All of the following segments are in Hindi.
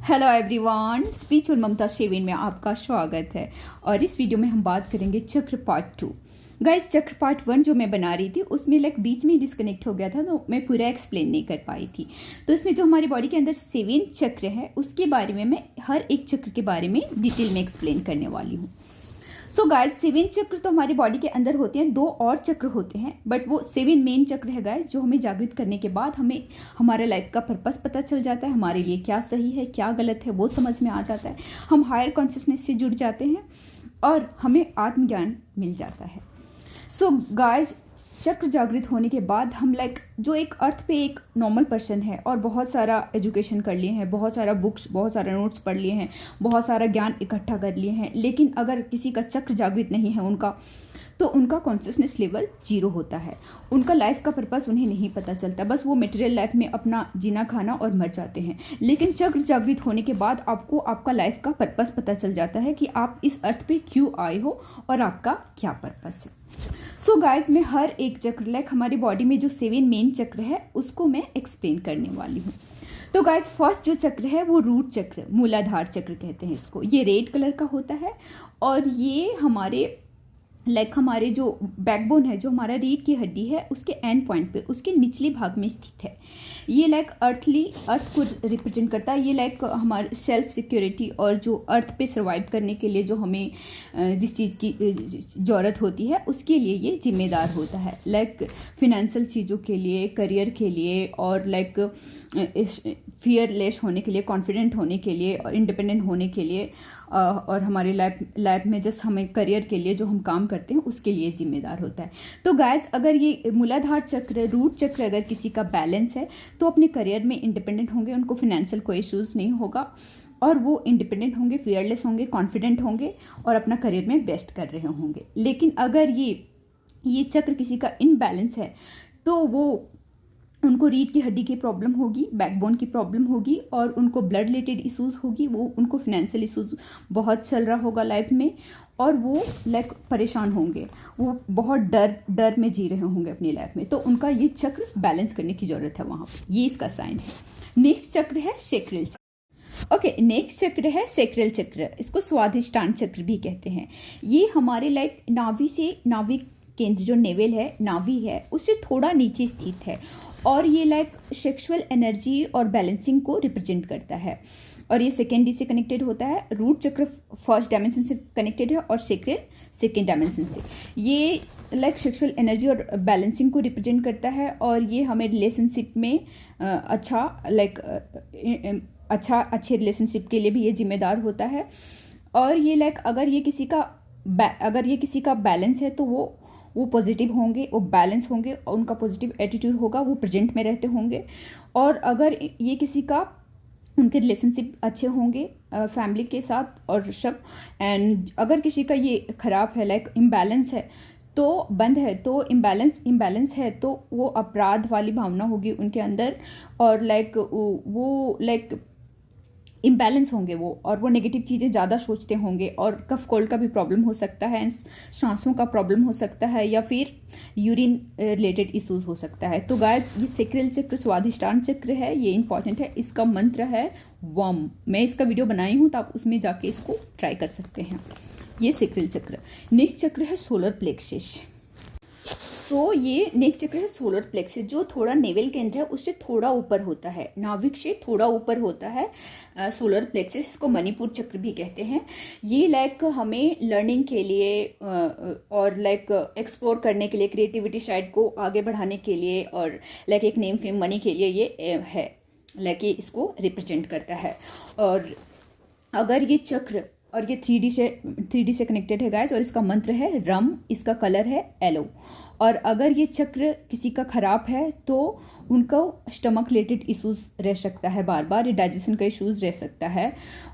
हेलो एवरीवन, स्पिरिचुअल ममता शेविन में आपका स्वागत है। और इस वीडियो में हम बात करेंगे चक्र पार्ट 2। गाइस, चक्र पार्ट 1 जो मैं बना रही थी उसमें बीच में डिस्कनेक्ट हो गया था, तो मैं पूरा एक्सप्लेन नहीं कर पाई थी। तो इसमें जो हमारी बॉडी के अंदर 7 चक्र है उसके बारे में मैं हर एक चक्र के बारे में डिटेल में एक्सप्लेन करने वाली हूँ। सो गाइस, 7 चक्र तो हमारी बॉडी के अंदर होते हैं, 2 और चक्र होते हैं, बट वो 7 मेन चक्र है गाइस, जो हमें जागृत करने के बाद हमें हमारे लाइफ का पर्पस पता चल जाता है, हमारे लिए क्या सही है क्या गलत है वो समझ में आ जाता है, हम हायर कॉन्शियसनेस से जुड़ जाते हैं और हमें आत्मज्ञान मिल जाता है। सो गाइस, चक्र जागृत होने के बाद हम जो एक अर्थ पे एक नॉर्मल पर्सन है और बहुत सारा एजुकेशन कर लिए हैं, बहुत सारा बुक्स, बहुत सारा नोट्स पढ़ लिए हैं, बहुत सारा ज्ञान इकट्ठा कर लिए हैं, लेकिन अगर किसी का चक्र जागृत नहीं है तो उनका कॉन्शियसनेस लेवल 0 होता है। उनका लाइफ का पर्पस उन्हें नहीं पता चलता, बस वो मटेरियल लाइफ में अपना जीना खाना और मर जाते हैं। लेकिन चक्र जागृत होने के बाद आपको आपका लाइफ का पर्पस पता चल जाता है कि आप इस अर्थ पे क्यों आए हो और आपका क्या पर्पस है। सो गाइज, मैं हर एक चक्र हमारी बॉडी में जो 7 मेन चक्र है उसको मैं एक्सप्लेन करने वाली हूँ। तो गाइज, फर्स्ट जो चक्र है वो रूट चक्र, मूलाधार चक्र कहते हैं इसको। ये रेड कलर का होता है और ये हमारे जो बैकबोन है, जो हमारा रीढ़ की हड्डी है, उसके एंड पॉइंट पे, उसके निचले भाग में स्थित है। ये अर्थ को रिप्रेजेंट करता है। ये हमारे सेल्फ सिक्योरिटी और जो अर्थ पे सर्वाइव करने के लिए जो हमें जिस चीज़ की ज़रूरत होती है उसके लिए ये जिम्मेदार होता है। फिनेंशियल चीज़ों के लिए, करियर के लिए और फियरलेस होने के लिए, कॉन्फिडेंट होने के लिए और इंडिपेंडेंट होने के लिए और हमारे लाइफ में जस्ट हमें करियर के लिए जो हम काम करते हैं उसके लिए जिम्मेदार होता है। तो गाइज, अगर ये मूलाधार चक्र, रूट चक्र अगर किसी का बैलेंस है तो अपने करियर में इंडिपेंडेंट होंगे, उनको फाइनेंशियल कोई इश्यूज नहीं होगा और वो इंडिपेंडेंट होंगे, फियरलेस होंगे, कॉन्फिडेंट होंगे और अपना करियर में बेस्ट कर रहे होंगे। लेकिन अगर ये चक्र किसी का इनबैलेंस है तो उनको रीढ़ की हड्डी की प्रॉब्लम होगी, बैकबोन की प्रॉब्लम होगी और उनको ब्लड रिलेटेड इश्यूज होगी, उनको फाइनेंशियल इश्यूज बहुत चल रहा होगा लाइफ में और वो परेशान होंगे, वो बहुत डर में जी रहे होंगे अपनी लाइफ में। तो उनका ये चक्र बैलेंस करने की जरूरत है वहाँ पर, ये इसका साइन है। नेक्स्ट चक्र है सेक्रल चक्र। ओके, नेक्स्ट चक्र है सेक्रल चक्र, इसको स्वाधिष्ठान चक्र भी कहते हैं। ये हमारे नाभि केंद्र जो नेवल है, नाभि है, उससे थोड़ा नीचे स्थित है और ये सेक्सुअल एनर्जी और बैलेंसिंग को रिप्रेजेंट करता है। और ये सेकेंड डी से कनेक्टेड होता है। रूट चक्र फर्स्ट डायमेंशन से कनेक्टेड है और सेक्रल सेकेंड डायमेंशन से। ये सेक्सुअल एनर्जी और बैलेंसिंग को रिप्रेजेंट करता है और ये हमें रिलेशनशिप में अच्छे रिलेशनशिप के लिए भी ये जिम्मेदार होता है। और ये अगर ये किसी का बैलेंस है तो वो पॉजिटिव होंगे, वो बैलेंस होंगे और उनका पॉजिटिव एटीट्यूड होगा, वो प्रेजेंट में रहते होंगे। और अगर ये उनके रिलेशनशिप अच्छे होंगे फैमिली के साथ और सब। एंड अगर किसी का ये खराब है, इम्बैलेंस है तो बंद है, तो इम्बैलेंस है तो वो अपराध वाली भावना होगी उनके अंदर और वो इम्बैलेंस होंगे वो, और वो नेगेटिव चीज़ें ज़्यादा सोचते होंगे और कफ कोल्ड का भी प्रॉब्लम हो सकता है, सांसों का प्रॉब्लम हो सकता है या फिर यूरिन रिलेटेड इश्यूज हो सकता है। तो गाइस, ये सेक्रल चक्र स्वाधिष्ठान चक्र है, ये इंपॉर्टेंट है। इसका मंत्र है वम। मैं इसका वीडियो बनाई हूँ तो आप उसमें जाके इसको ट्राई कर सकते हैं। ये सेक्रल चक्र। नेक्स्ट चक्र है सोलर प्लेक्सस। तो ये नेक्स्ट चक्र है सोलर प्लेक्सस, जो थोड़ा नेवल केंद्र है उससे थोड़ा ऊपर होता है, नाभिक से थोड़ा ऊपर होता है सोलर प्लेक्सस। इसको मणिपुर चक्र भी कहते हैं। ये हमें लर्निंग के लिए और एक्सप्लोर करने के लिए, क्रिएटिविटी साइड को आगे बढ़ाने के लिए और एक नेम फेम मनी के लिए ये है, इसको रिप्रेजेंट करता है। और अगर ये चक्र और ये 3D से कनेक्टेड है गाइस और इसका मंत्र है रम, इसका कलर है येलो। और अगर ये चक्र किसी का खराब है तो उनको स्टमक रिलेटेड इश्यूज रह सकता है, बार बार ये डाइजेशन का इश्यूज रह सकता है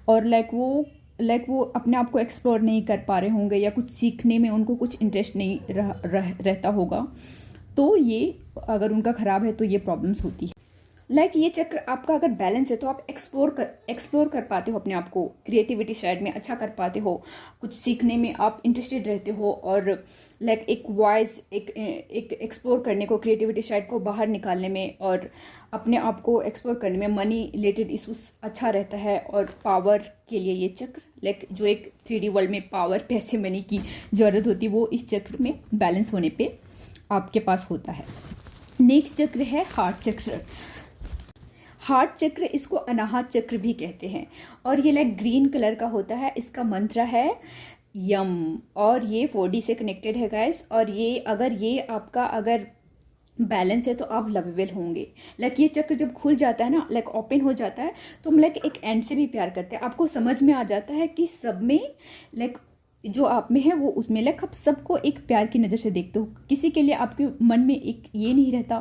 और वो अपने आप को एक्सप्लोर नहीं कर पा रहे होंगे या कुछ सीखने में उनको कुछ इंटरेस्ट नहीं रहता होगा। तो ये अगर उनका खराब है तो ये प्रॉब्लम्स होती है। ये चक्र आपका अगर बैलेंस है तो आप एक्सप्लोर कर पाते हो अपने आप को, क्रिएटिविटी साइड में अच्छा कर पाते हो, कुछ सीखने में आप इंटरेस्टेड रहते हो, और एक वॉइस एक एक्सप्लोर करने को, क्रिएटिविटी साइड को बाहर निकालने में और अपने आप को एक्सप्लोर करने में मनी रिलेटेड इशूज अच्छा रहता है। और पावर के लिए ये चक्र जो एक 3D वर्ल्ड में पावर, पैसे, मनी की जरूरत होती है, वो इस चक्र में बैलेंस होने पे आपके पास होता है। नेक्स्ट चक्र है हार्ट चक्र। हार्ट चक्र, इसको अनाहत चक्र भी कहते हैं, और ये ग्रीन कलर का होता है। इसका मंत्र है यम, और ये 4D से कनेक्टेड है गाइस। और ये आपका अगर बैलेंस है तो आप लवेबल होंगे। ये चक्र जब खुल जाता है ना, ओपन हो जाता है, तो हम एक एंड से भी प्यार करते हैं। आपको समझ में आ जाता है कि सब में जो आप में है वो उसमें आप सबको एक प्यार की नज़र से देखते हो। किसी के लिए आपके मन में एक ये नहीं रहता,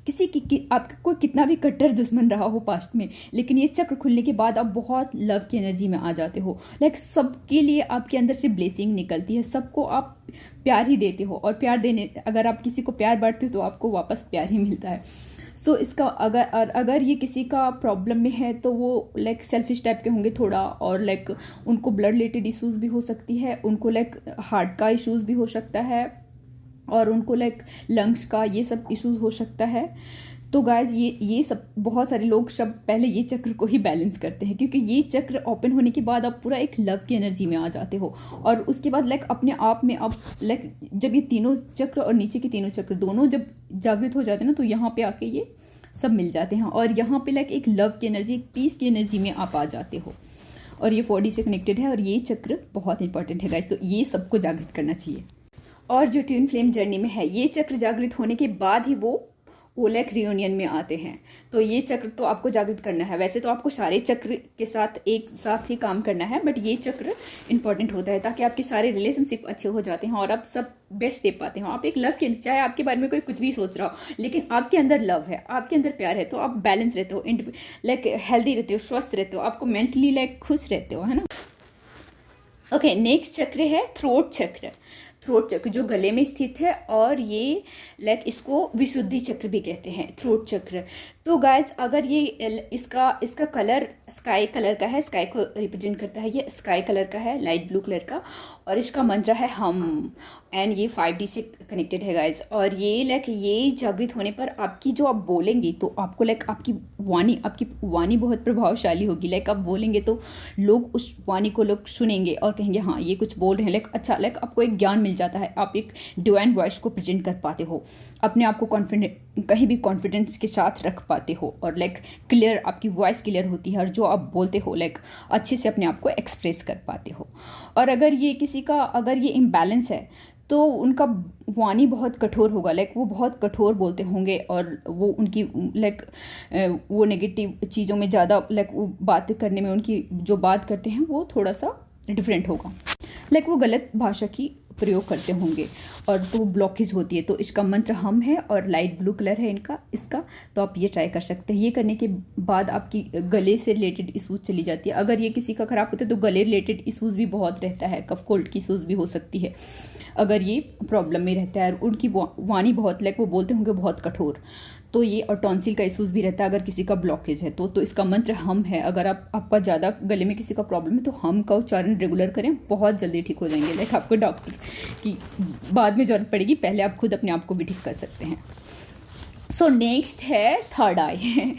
किसी की आपका कोई कितना भी कट्टर दुश्मन रहा हो पास्ट में, लेकिन ये चक्र खुलने के बाद आप बहुत लव की एनर्जी में आ जाते हो। सबके लिए आपके अंदर से ब्लेसिंग निकलती है, सबको आप प्यार ही देते हो, और प्यार देने, अगर आप किसी को प्यार बांटते हो तो आपको वापस प्यार ही मिलता है। सो इसका अगर ये किसी का प्रॉब्लम में है तो वो सेल्फिश टाइप के होंगे थोड़ा, और उनको ब्लड रिलेटेड इश्यूज भी हो सकती है, उनको हार्ट का इश्यूज भी हो सकता है, और उनको लंग्स का ये सब इश्यूज हो सकता है। तो गाइज ये सब बहुत सारे लोग सब पहले ये चक्र को ही बैलेंस करते हैं, क्योंकि ये चक्र ओपन होने के बाद आप पूरा एक लव की एनर्जी में आ जाते हो, और उसके बाद अपने आप में आप जब ये तीनों चक्र और नीचे के तीनों चक्र दोनों जब जागृत हो जाते हैं ना, तो यहाँ पे आके ये सब मिल जाते हैं, और यहाँ पे एक लव की एनर्जी, एक पीस की एनर्जी में आप आ जाते हो। और ये 4D से कनेक्टेड है, और ये चक्र बहुत इंपॉर्टेंट है गाइज, तो ये सबको जागृत करना चाहिए। और जो ट्विन फ्लेम जर्नी में है, ये चक्र जागृत होने के बाद ही वो रियूनियन में आते हैं। तो ये चक्र तो आपको जागृत करना है। वैसे तो आपको सारे चक्र के साथ एक साथ ही काम करना है, बट ये चक्र इंपॉर्टेंट होता है, ताकि आपके सारे रिलेशनशिप अच्छे हो जाते हैं और आप सब बेस्ट दे पाते हो। आप एक लव के, चाहे आपके बारे में कोई कुछ भी सोच रहा हो, लेकिन आपके अंदर लव है, आपके अंदर प्यार है, तो आप बैलेंस रहते हो, हेल्दी रहते हो, स्वस्थ रहते हो, आपको मेंटली खुश रहते हो, है ना। ओके, नेक्स्ट चक्र है थ्रोट चक्र। थ्रोट चक्र जो गले में स्थित है, और ये इसको विशुद्धि चक्र भी कहते हैं, थ्रोट चक्र। तो गाइज अगर ये इसका कलर स्काई कलर का है, स्काई को रिप्रेजेंट करता है, ये स्काई कलर का है, लाइट ब्लू कलर का, और इसका मंत्र है हम, एंड ये 5D से कनेक्टेड है गाइज। और ये जागृत होने पर आपकी जो आप बोलेंगे तो आपको आपकी वाणी बहुत प्रभावशाली होगी। आप बोलेंगे तो लोग उस वाणी को सुनेंगे और कहेंगे हाँ ये कुछ बोल रहे हैं, अच्छा आपको एक ज्ञान मिल जाता है, आप एक डिवाइन वॉइस को प्रेजेंट कर पाते हो, अपने आप को कहीं भी कॉन्फिडेंस के साथ रख पाते हो, और क्लियर, आपकी वॉइस क्लियर होती है, और जो आप बोलते हो अच्छे से अपने आप को एक्सप्रेस कर पाते हो। और अगर ये किसी का अगर ये इम्बैलेंस है तो उनका वाणी बहुत कठोर होगा, वो बहुत कठोर बोलते होंगे, और वो उनकी वो नेगेटिव चीज़ों में ज़्यादा वो बात करने में, उनकी जो बात करते हैं वो थोड़ा सा डिफरेंट होगा, वो गलत भाषा की प्रयोग करते होंगे, और तो ब्लॉकेज होती है। तो इसका मंत्र हम है, और लाइट ब्लू कलर है इसका, तो आप ये ट्राई कर सकते हैं। ये करने के बाद आपकी गले से रिलेटेड इशूज चली जाती है। अगर ये किसी का खराब होता है तो गले रिलेटेड इशूज भी बहुत रहता है, कफ कोल्ड की इशूज भी हो सकती है अगर ये प्रॉब्लम में रहता है। और उनकी वाणी बहुत वो बोलते होंगे बहुत कठोर, तो ये, और टॉन्सिल का इशूज भी रहता है अगर किसी का ब्लॉकेज है तो इसका मंत्र हम है। अगर आपका ज़्यादा गले में किसी का प्रॉब्लम है तो हम का उच्चारण रेगुलर करें, बहुत जल्दी ठीक हो जाएंगे। आपको डॉक्टर की बाद में जरूरत पड़ेगी, पहले आप खुद अपने आप को भी ठीक कर सकते हैं। सो नेक्स्ट है थर्ड आई।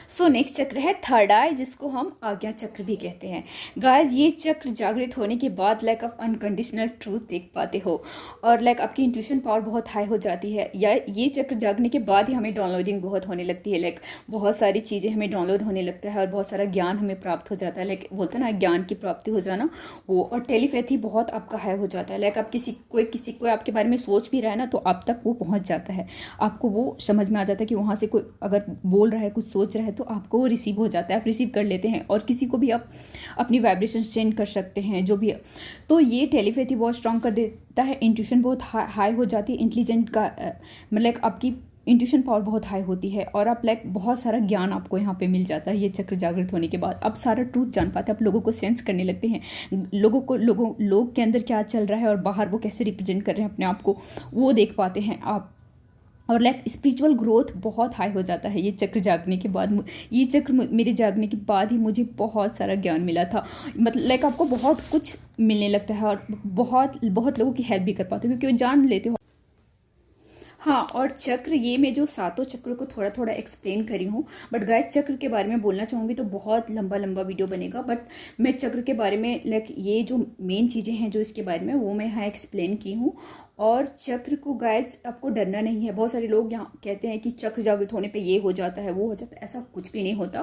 सो नेक्स्ट चक्र है थर्ड आई, जिसको हम आज्ञा चक्र भी कहते हैं। गाइस ये चक्र जागृत होने के बाद आप अनकंडीशनल ट्रूथ देख पाते हो, और आपकी इंट्यूशन पावर बहुत हाई हो जाती है। या ये चक्र जागने के बाद ही हमें डाउनलोडिंग बहुत होने लगती है, बहुत सारी चीज़ें हमें डाउनलोड होने लगता है, और बहुत सारा ज्ञान हमें प्राप्त हो जाता है। बोलते हैं ना ज्ञान की प्राप्ति हो जाना वो, और टेलीपैथी बहुत आपका हाई हो जाता है। आप किसी को आपके बारे में सोच भी रहा है ना, तो आप तक वो पहुँच जाता है, आपको वो समझ में आ जाता है कि वहाँ से कोई अगर बोल रहा है, कुछ सोच रहा है, तो आपको वो रिसीव हो जाता है, आप रिसीव कर लेते हैं, और किसी को भी आप अपनी वाइब्रेशन सेंड कर सकते हैं जो भी। तो ये टेलीपैथी बहुत स्ट्रांग कर देता है, इंट्यूशन बहुत हाई हो जाती है, इंटेलिजेंट का आपकी इंट्यूशन पावर बहुत हाई होती है, और आप बहुत सारा ज्ञान आपको यहाँ पे मिल जाता है। ये चक्र जागृत होने के बाद आप सारा ट्रूथ जान पाते हैं, आप लोगों को सेंस करने लगते हैं, लोग के अंदर क्या चल रहा है और बाहर वो कैसे रिप्रेजेंट कर रहे हैं अपने आप को, वो देख पाते हैं आप। और लाइक स्पिरिचुअल ग्रोथ बहुत हाई हो जाता है ये चक्र जागने के बाद। ये चक्र मेरे जागने के बाद ही मुझे बहुत सारा ज्ञान मिला था। मतलब लाइक आपको बहुत कुछ मिलने लगता है और बहुत बहुत लोगों की हेल्प भी कर पाते हो क्योंकि वो जान लेते हो। हाँ, और चक्र, ये मैं जो सातों चक्र को थोड़ा थोड़ा एक्सप्लेन करी हूँ, बट गाइस चक्र के बारे में बोलना चाहूँगी तो बहुत लंबा लंबा वीडियो बनेगा। बट मैं चक्र के बारे में लाइक ये जो मेन चीज़ें हैं जो इसके बारे में वो मैं यहाँ एक्सप्लेन की हूँ। और चक्र को गाइस आपको डरना नहीं है। बहुत सारे लोग यहाँ कहते हैं कि चक्र जागृत होने पे ये हो जाता है वो हो जाता है, ऐसा कुछ भी नहीं होता।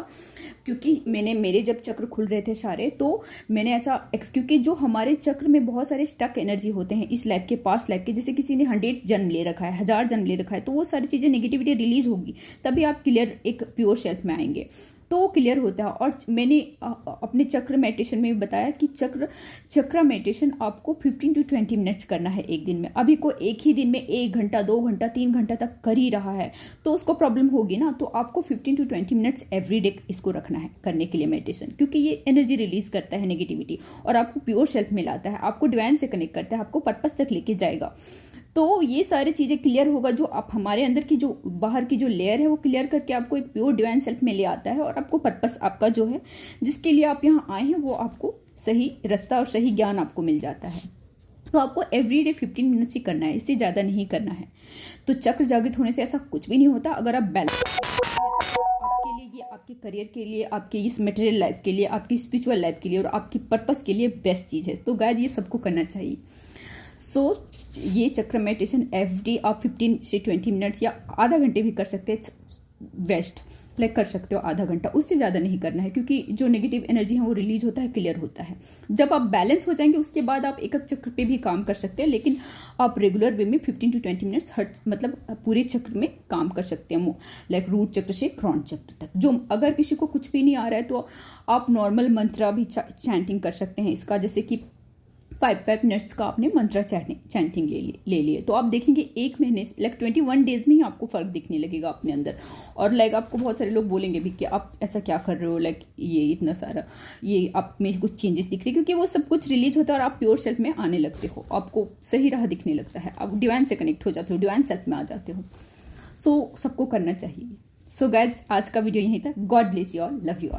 क्योंकि मेरे जब चक्र खुल रहे थे सारे, तो मैंने ऐसा क्योंकि जो हमारे चक्र में बहुत सारे स्टक एनर्जी होते हैं इस लाइफ के पास्ट लाइफ के, जैसे किसी ने 100 जन्म ले रखा है, 1000 जन्म ले रखा है, तो वो सारी चीज़ें नेगेटिविटी रिलीज होगी तभी आप क्लियर एक प्योर सेल्फ में आएंगे, तो वो क्लियर होता है। और मैंने अपने चक्र मेडिटेशन में भी बताया कि चक्र मेडिटेशन आपको 15 to 20 मिनट्स करना है एक दिन में। अभी को एक ही दिन में 1 घंटा 2 घंटा 3 घंटा तक कर ही रहा है तो उसको प्रॉब्लम होगी ना। तो आपको 15 to 20 मिनट्स एवरी डे इसको रखना है करने के लिए मेडिटेशन, क्योंकि ये एनर्जी रिलीज करता है नेगेटिविटी और आपको प्योर सेल्फ में लाता है, आपको डिवाइन से कनेक्ट करता है, आपको पर्पस तक लेके जाएगा। तो ये सारी चीज़ें क्लियर होगा, जो आप हमारे अंदर की जो बाहर की जो लेयर है वो क्लियर करके आपको एक प्योर डिवाइन सेल्फ में ले आता है और आपको पर्पस आपका जो है जिसके लिए आप यहाँ आए हैं वो आपको सही रास्ता और सही ज्ञान आपको मिल जाता है। तो आपको एवरीडे 15 मिनट्स ही करना है, इससे ज़्यादा नहीं करना है। तो चक्र जागृत होने से ऐसा कुछ भी नहीं होता। अगर आप बैलेंस आपके लिए, ये आपके करियर के लिए, आपके इस मटेरियल लाइफ के लिए, आपकी स्पिरिचुअल लाइफ के लिए और आपकी पर्पस के लिए बेस्ट चीज़ है। तो गाइस ये सबको करना चाहिए। ये चक्र मेडिटेशन एवरी आप 15 से 20 मिनट्स या आधा घंटे भी कर सकते हैं, वेस्ट लाइक कर सकते हो आधा घंटा, उससे ज़्यादा नहीं करना है क्योंकि जो नेगेटिव एनर्जी है वो रिलीज होता है, क्लियर होता है। जब आप बैलेंस हो जाएंगे उसके बाद आप एक चक्र पे भी काम कर सकते हैं, लेकिन आप रेगुलर वे में 15 to 20 मिनट्स मतलब पूरे चक्र में काम कर सकते हैं, लाइक रूट चक्र से क्रॉन चक्र तक। जो अगर किसी को कुछ भी नहीं आ रहा है तो आप नॉर्मल मंत्रा भी चैंटिंग कर सकते हैं इसका, जैसे कि 5 मिनट्स का आपने मंत्रा चैंटिंग ले लिए तो आप देखेंगे 1 महीने लाइक 21 डेज में ही आपको फर्क दिखने लगेगा अपने अंदर। और लाइक आपको बहुत सारे लोग बोलेंगे भी कि आप ऐसा क्या कर रहे हो, लाइक ये इतना सारा ये आप में कुछ चेंजेस दिख रहे, क्योंकि वो सब कुछ रिलीज होता है और आप प्योर सेल्फ में आने लगते हो, आपको सही राह दिखने लगता है, आप डिवाइन से कनेक्ट हो जाते हो, डिवाइन सेल्फ में आ जाते हो। सो सबको करना चाहिए। सो गाइज आज का वीडियो यहीं तक। God bless you all, love you all.